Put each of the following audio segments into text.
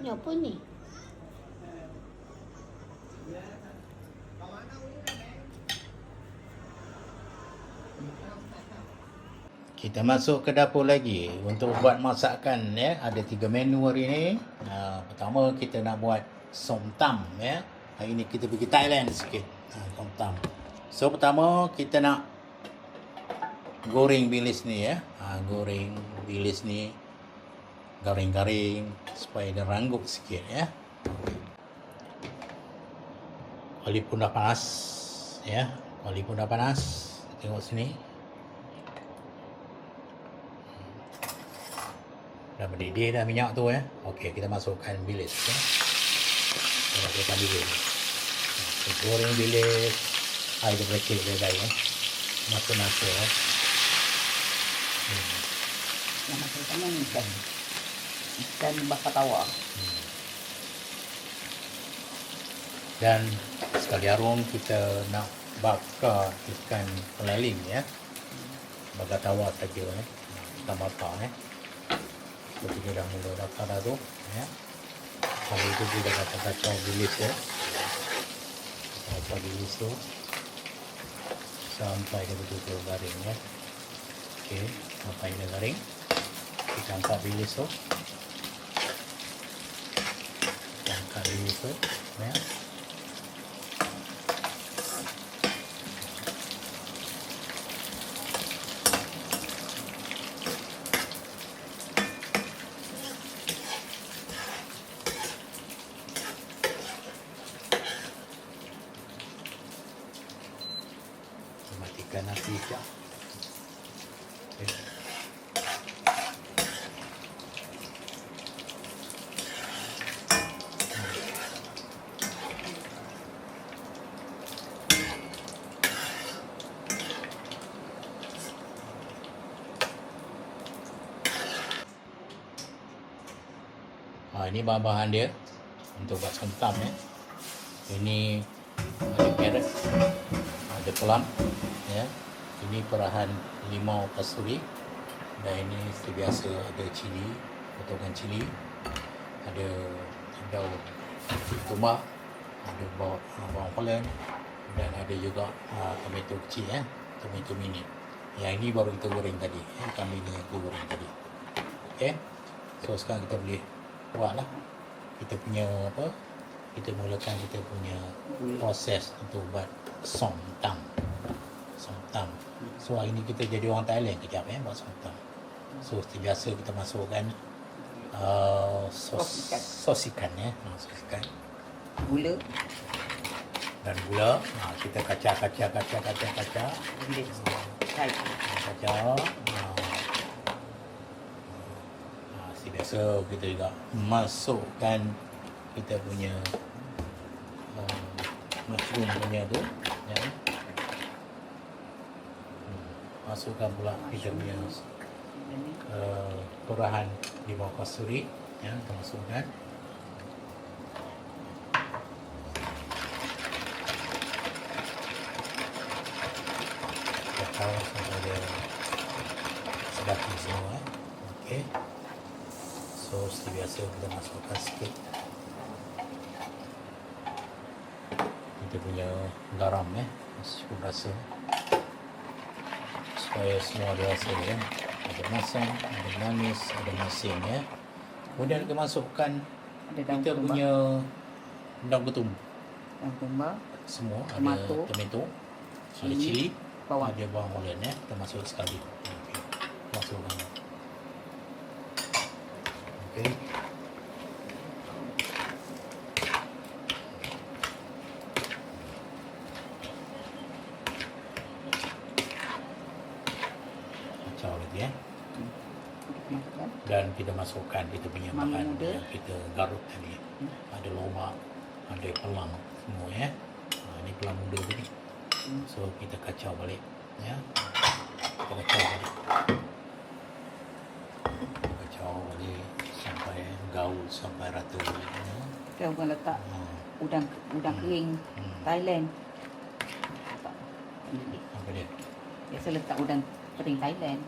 Ni apa ni? Kita masuk ke dapur lagi untuk buat masakan ya. Ada 3 menu hari ni. Pertama kita nak buat som tam ya. Hari ni kita pergi Thailand sikit. Som tam. So pertama kita nak goreng bilis ni ya. Goreng bilis ni garing-garing supaya dia ranggup sikit ya. Kuali pun dah panas ya. Kuali pun dah panas. Tengok sini. Dah mendidih dah minyak tu ya. Okey, kita masukkan bilis ya. Kita masukkan bilis. Kita goreng bilis. Air dia berkecil dia ya. Masuk ya. Yang masukkan ni ikan bakar tawa. Dan sekali harum kita nak bakar ikan pelaling ya. Bakar tawa saja ya. Kita bakar ya. Seperti kita dah mula bakar dah tu ya. Kali itu kita kacau bilis ya. Kacau bilis tu sampai dia betul-betul garing ya. Okey, sampai dia garing kita angkat bilis tu. Kita angkat bilis tu ya. Matikan api sekejap. Okay. Ini bahan-bahan dia untuk buat som tam ya. Ini ada carrot, ada plum ya. Ini perahan limau kasturi dan ini seperti biasa ada cili, potongan cili, ada daun tumbak, ada bawang holland dan ada juga tomato kecil ya, tomato mini. Yang ini baru kita goreng tadi ya, kami ni yang kita goreng tadi. Okey. So sekarang kita boleh buatlah kita punya apa? Kita mulakan kita punya proses untuk buat som tam. Som tam. So hari ni kita jadi orang Thailand kejap ya buat som tam. So seperti biasa kita masukkan sos ikan ya. Sos ikan. Gula Dan gula. Kita kacau. bilis. Right. Kacau. Seperti biasa kita juga masukkan kita punya mushroom punya tu ya. Masukkan pula kita punya perahan limau kasturi ya, kita masukkan. Kacau sampai dia sebati semua. Okey. So seperti biasa kita masukkan sikit kita punya garam ya, cukup rasa supaya semua ada rasa ya. Ada masam, ada manis, ada masin ya. Kemudian kita masukkan kita punya daun ketum. Daun tumbak, Semua tomato, ada tomato, ada cili, bawang. ada bawang holland ya. Kita masuk sekali. Okey. Masukkan. Okey. Kacau lagi ya. Dan kita masukkan kita punya bahan yang kita garut tadi. Ada lomak, ada pelang semua ya. Ini pelang muda tadi. So kita kacau balik ya. Kita kacau balik. Kacau balik sampai gaul sampai rata ya. Kita bukan letak udang kering Thailand. bilis. Apa dia? Biasa letak udang kering Thailand.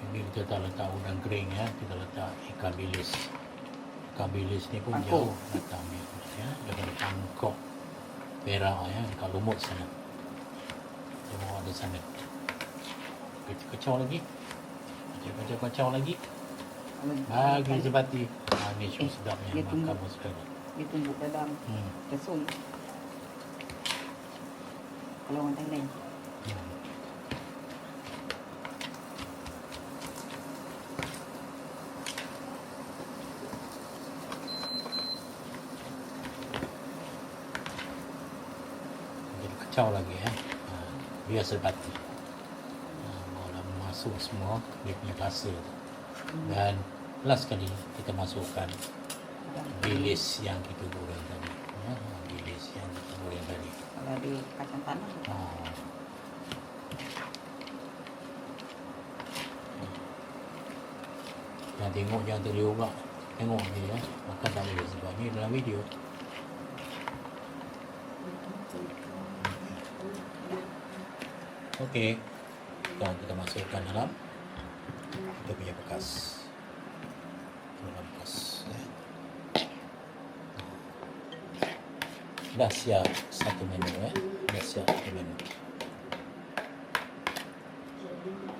Ini kita tak letak udang kering ya, kita letak ikan bilis. Ikan bilis ni pun Pangkok. jauh datang ya, daripada Bangkok, Perak ya, dekat Lumut sana. Kita bawa di sana. Kita kacau lagi. Kacau lagi. Bagi sebati. Ni sedapnya dia makan tumbuk. pun sekali. Dia tumbuk dalam resul. Kalau orang Thailand. Jadi kacau lagi ya. Biar sebati. Malah masuk semua dia punya rasa tu. Dan last sekali kita masukkan bilis yang kita goreng tadi. Ya, bilis yang kita goreng tadi. Kalau ada kacang tanah. Jangan tengok, jangan terliur pula. Tengok ni ya. Makan tak boleh sebab ni dalam video. Okey. Sekarang kita masukkan dalam kita punya bekas. Dalam bekas. Ya. Dah siap satu menu ya. Dah siap satu menu.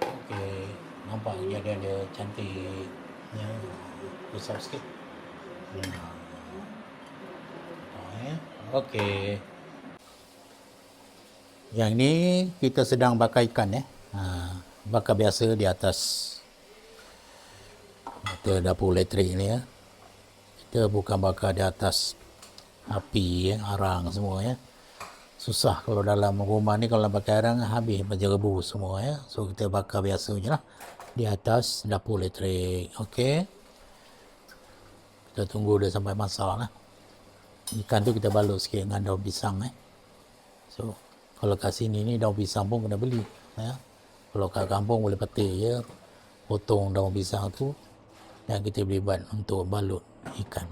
Okey. Nampak dia ada cantik. Ya. Besar sikit. Okey. Yang ni kita sedang bakar ikan bakar biasa di atas dapur elektrik ni ya. Kita bukan bakar di atas api ya, arang semua ya. Susah kalau dalam rumah ni, kalau bakar arang habis berjerebu semua ya. So kita bakar biasa je lah di atas dapur elektrik. Okey. Kita tunggu dia sampai masak lah. Ikan tu kita balut sikit dengan daun pisang So kalau kat sini ni daun pisang pun kena beli ya. Kalau kat kampung boleh petik je, potong daun pisang tu dan kita beli buat untuk balut ikan.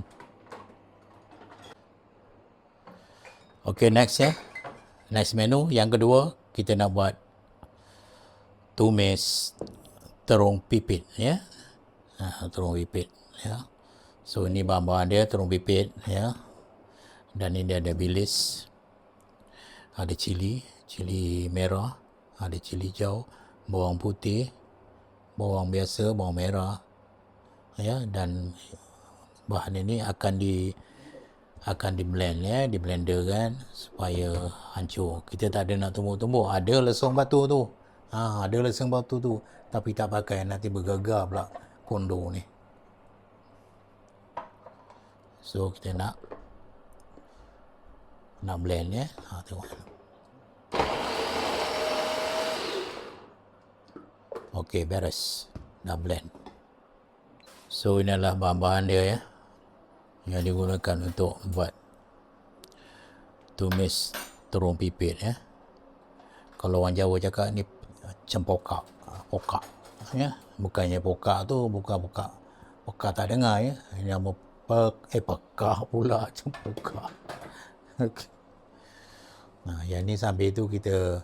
Okey, next ya. Next menu yang kedua kita nak buat tumis terung pipit ya. Terung pipit ya. So ini bahan-bahan dia terung pipit ya. Dan ini ada bilis, ada cili merah, ada cili hijau, bawang putih, bawang biasa, bawang merah ya, dan bahan ini akan di blend ya, di blender kan supaya hancur. Kita tak ada nak tumbuk-tumbuk. Ada lesung batu tu. Ada lesung batu tu tapi tak pakai, nanti bergegar pula kondo ni. So kita nak blend ya. Tengok. Okey, beres. Dah blend. So inilah bahan-bahan dia ya, yang digunakan untuk buat tumis terung pipit ya. Kalau orang Jawa cakap ni cempokak, pokak ya. Bukannya pokak tu bukan pokak tak dengar ya. Ini nama pekak pula, cempokak. Okay. Yang ni sambil tu kita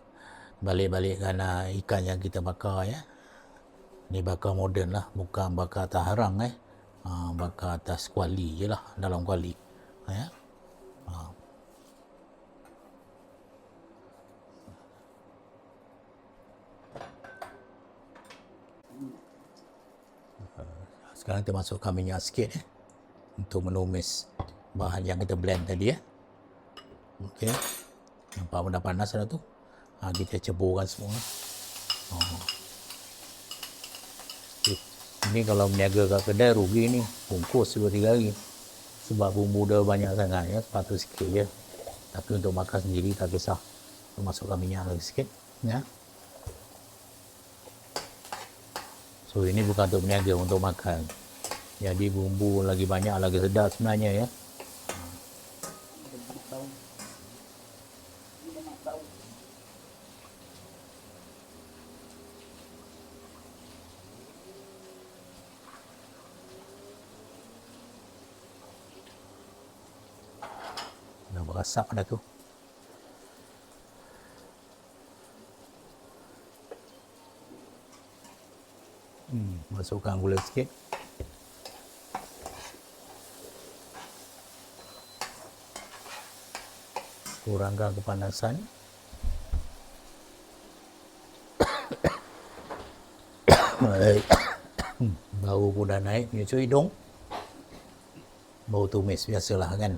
balik-balikkan ikan yang kita bakar ya. Ni bakar moden lah, bukan bakar atas harang bakar atas kuali je lah, dalam kuali ya. Sekarang kita masukkan minyak sikit ya, untuk menumis bahan yang kita blend tadi ya. Okey. Nampak benda panas dah tu. Kita ceburkan semua. Ini kalau berniaga kat kedai rugi ni. Bungkus 2-3 hari. Sebab bumbu dah banyak sangat ya. Sepatut sikit je. Tapi untuk makan sendiri tak kisah. Masukkan minyak lagi sikit. Ya. So ini bukan untuk berniaga, untuk makan. Jadi bumbu lagi banyak, lagi sedap sebenarnya ya. Dah berasap dah tu. Masukkan gula sikit. Kurangkan kepanasan. Bau pun dah naik menyusut hidung. Bau tumis biasalah kan.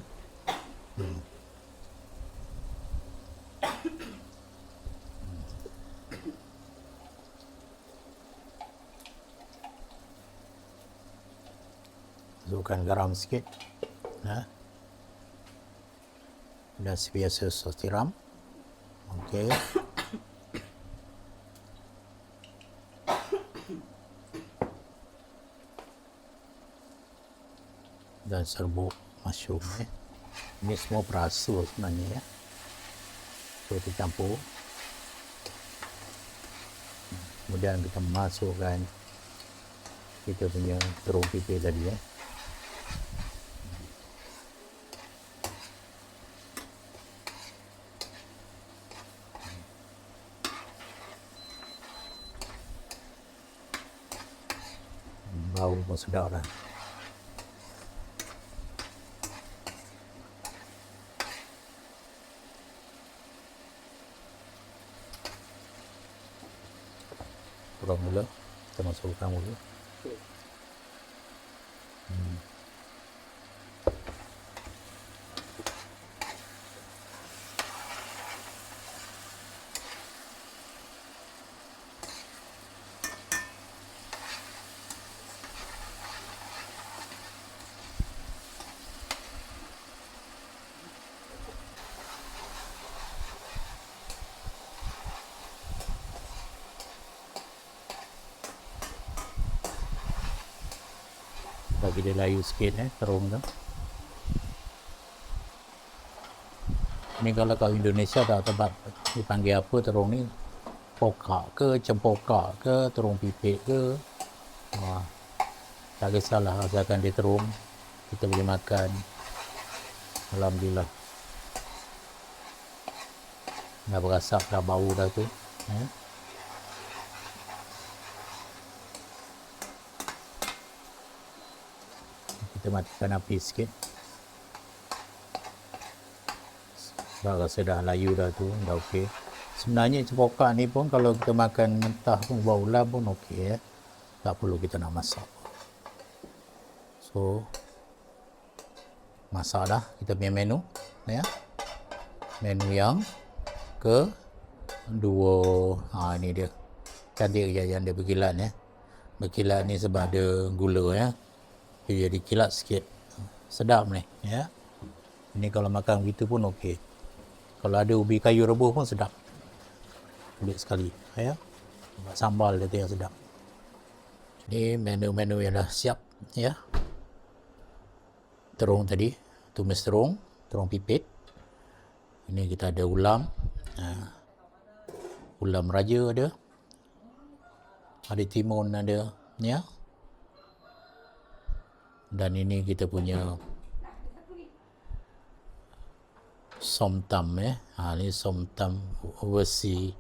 Masukkan garam sikit. Dan sebiasa sos tiram. Okey. Dan serbuk mushroom. Ini semua perasa sebenarnya ya. So kita campur. Kemudian kita masukkan kita punya terung pipih tadi ya. Bau pun sedap lah. Kurang dulu, kita masukkan dulu. Bagi dia layu sikit terung tu. Ni kalau kat Indonesia tak tempat dipanggil apa terung ni, pokak ke, cempokak ke, terung pipit ke. Tak kisahlah asalkan dia terung, kita boleh makan. Alhamdulillah. Dah berasap, dah bau dah tu. Kita matikan api sikit. Dah rasa dah layu dah tu, dah okey. Sebenarnya cempokak ni pun kalau kita makan mentah pun bau ulam pun okey ya. Tak perlu kita nak masak. So masak dah kita punya menu ya. Menu yang kedua. Ini dia. Cantik yang dia berkilat ya. Berkilat ni sebab ada gula ya. Dia jadi kilat sikit. Sedap ni ya. Ini kalau makan begitu pun okey. Kalau ada ubi kayu rebus pun sedap. Kulit sekali ya. Sambal dia tu yang sedap. Ini menu-menu yang dah siap ya. Terung tadi, tumis terung pipit. Ini kita ada ulam. Ulam raja ada. Ada timun ada ya. Dan ini kita punya somtam ya. Ini somtam versi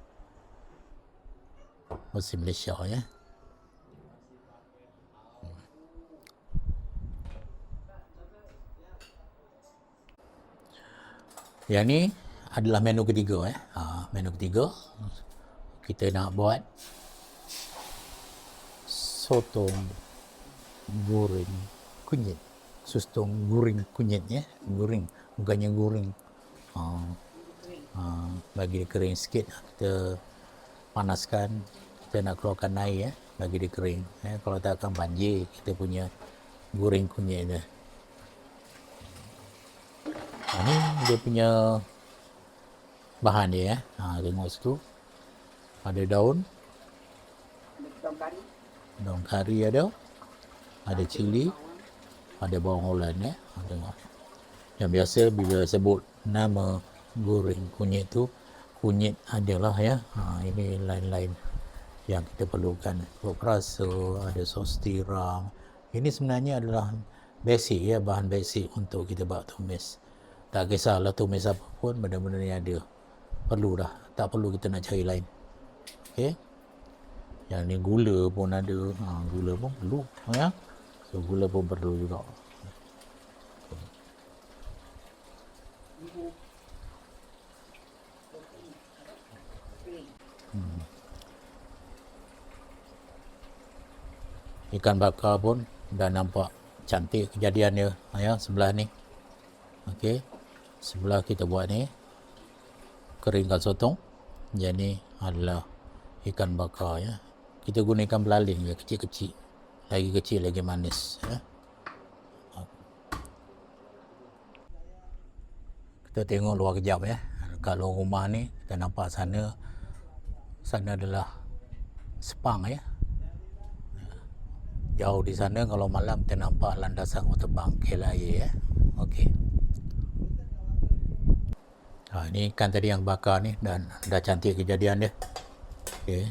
Malaysia ya. Yang ni adalah menu ketiga ya. Menu ketiga kita nak buat sotong goreng kunyit. Sotong goreng kunyit ya. Goreng, bukannya goreng. Bagi dia kering sikit, kita panaskan, kita nak keluarkan air ya, bagi dia kering ya. Kalau tak akan banjir kita punya goreng kunyit dia. Ini dia punya bahan dia ya. Tengok situ ada daun kari ada cili, ada bawang Holland ya. Tengok. Yang biasa bila sebut nama goreng kunyit tu, kunyit adalah ya. Ini lain-lain yang kita perlukan. Tok rasa, ada sos tiram. Ini sebenarnya adalah basic ya, bahan basic untuk kita buat tumis. Tak kisahlah tumis apa pun, benda-benda ni ada. Perlu dah, tak perlu kita nak cari lain. Okey. Yang ni gula pun ada. Gula pun perlu, ya. So gula pun perlu juga. Ikan bakar pun dah nampak cantik kejadiannya, ya, sebelah ni. Okey. Sebelah kita buat ni keringkan sotong. Yang ni adalah ikan bakar, ya. Kita guna ikan belaling je, kecil-kecil. Lagi kecil lagi manis, ya. Kita tengok luar kejap, ya. Kat luar rumah ni kita nampak sana adalah Sepang, ya. Jauh di sana kalau malam kita nampak landasan kapal terbang KLIA, ya. Okey. Ini ikan tadi yang bakar ni dan dah cantik kejadian dia. Okey.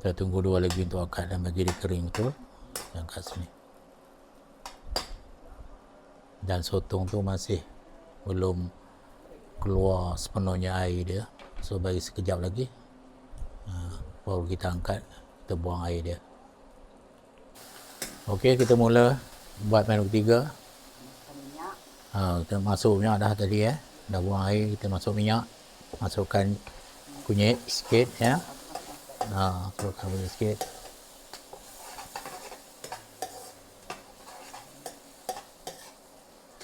Kita tunggu 2 lagi untuk akad dan bagi dia kering betul. Dan kat sini. Dan sotong tu masih belum keluar sepenuhnya air dia. So bagi sekejap lagi. Baru kita angkat, kita buang air dia. Okey, kita mula buat menu ketiga. Kita masuk minyak dah tadi, ya. Dah buang air, kita masuk minyak. Masukkan kunyit sikit, ya. Masukkan kunyit sikit.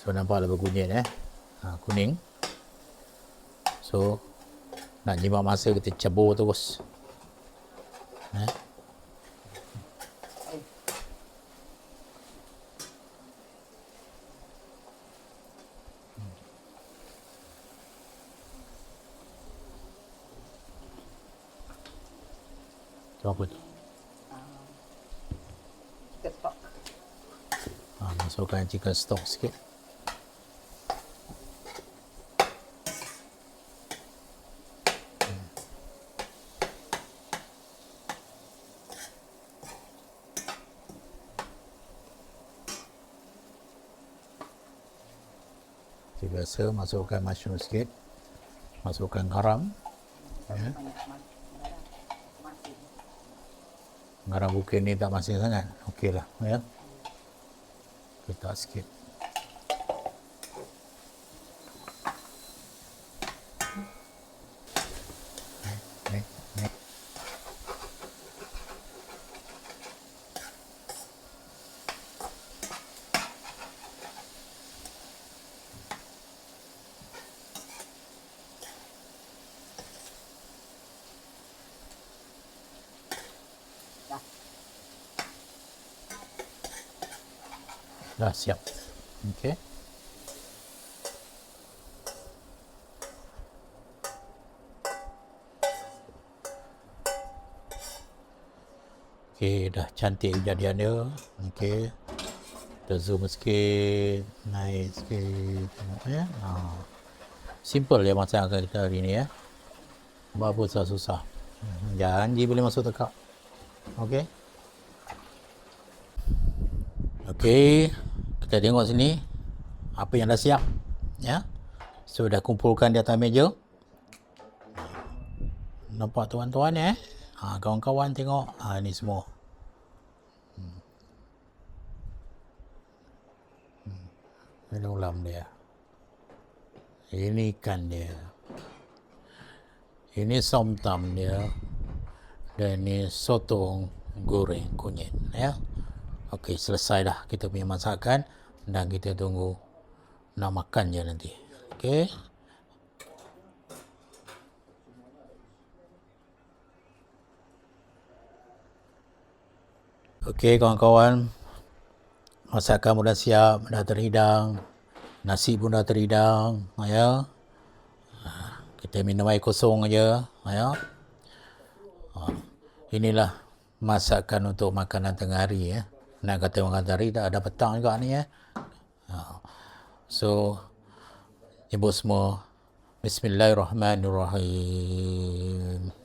So nampaklah berkunyit, ya. Kuning. So nak jimat masa kita cebur terus. Itu apa tu? Chicken stock. Masukkan chicken stock sikit. Biasa masukkan mushroom sikit, masukkan garam, ya. Garam bukit ni tak masin sangat, okey lah, ya. Kita sikit. Ni. Dah siap. Okey. Okey, dah cantik kejadian dia. Okey. Kita zoom sikit, naik sikit, tengok, ya. Simple je masakan kita hari ni, ya. Apa susah-susah. Janji boleh masuk tekak. Okey. Okey, kita tengok sini apa yang dah siap, ya. So dah kumpulkan di atas meja. Nampak tuan-tuan, ya. Kawan-kawan tengok, ni semua. Ini ulam dia. Ini ikan dia. Ini somtam dia. Dan ini sotong goreng kunyit, ya. Okey, selesai dah kita punya masakan dan kita tunggu nak makan je nanti. Okey. Okey kawan-kawan. Masakan pun dah siap, dah terhidang. Nasi pun dah terhidang, ya. Kita minum air kosong aja, ya. Inilah masakan untuk makanan tengah hari, ya. Nak kata makan tengah hari, tak ada petang juga ni, ya. So, ibu semua, Bismillahirrahmanirrahim.